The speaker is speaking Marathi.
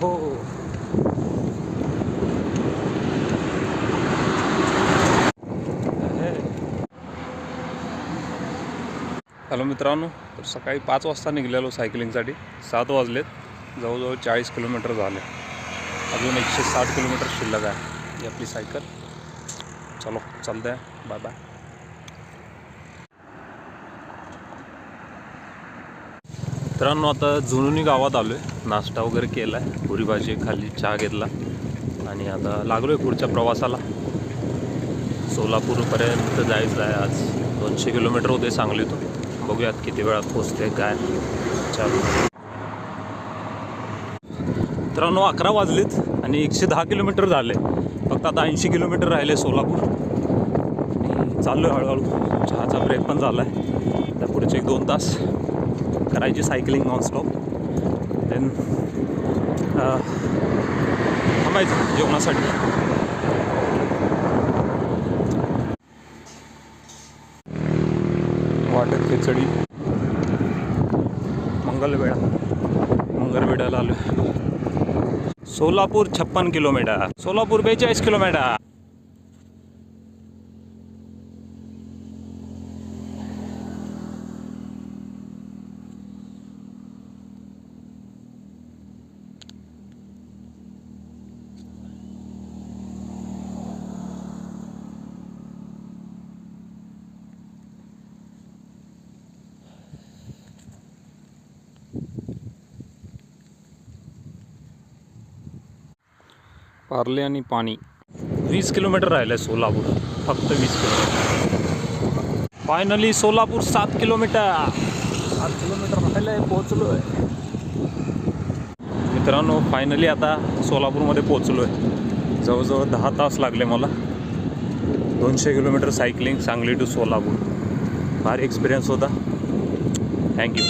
हो. हॅलो मित्रांनो, तर सकाळी 5 वाजता निघालेलो सायकलिंगसाठी. 7 वाजलेत. जवळजवळ 40 किलोमीटर झाले. अजून 160 किलोमीटर शिल्लक आहे. ही आपली सायकल. चलो चलते आहे. Bye bye. मित्रांनो, आता जुनुनी गावात आलो आहे. नाश्ता वगैरे केला आहे. पुरी भाजी खाल्ली, चहा घेतला आणि आता लागलो आहे पुढच्या प्रवासाला. सोलापूरपर्यंत जायचं आहे. आज 200 किलोमीटर होते सांगलीतून. बघूयात किती वेळात पोचते काय. चालू मित्रांनो, 11 वाजलेत आणि 110 किलोमीटर झाले. फक्त आता 80 किलोमीटर राहिले सोलापूर. चाललो आहे हळूहळू. चहाचा ब्रेक पण झाला आहे. त्या पुढचे 1-2 तास करायची सायकलिंग नॉनस्टॉप. देन थांबायचं जेवणासाठी. वाटेत खिचडी. मंगलवेढ्याला आलो. सोलापूर 56 किलोमीटर. सोलापूर 42 किलोमीटर. पार्ले आणि पाणी. 20 किलोमीटर राहिलं आहे सोलापूर. फक्त 20 kilometre. Finally Solapur 7 kilometre. 7 kilometre राहिलं आहे. पोचलो आहे मित्रांनो. फायनली आता सोलापूरमध्ये पोचलो आहे. जवळजवळ 10 तास लागले मला. 200 kilometre cycling Sangli to Solapur. भारी एक्सपिरियन्स होता. थँक्यू.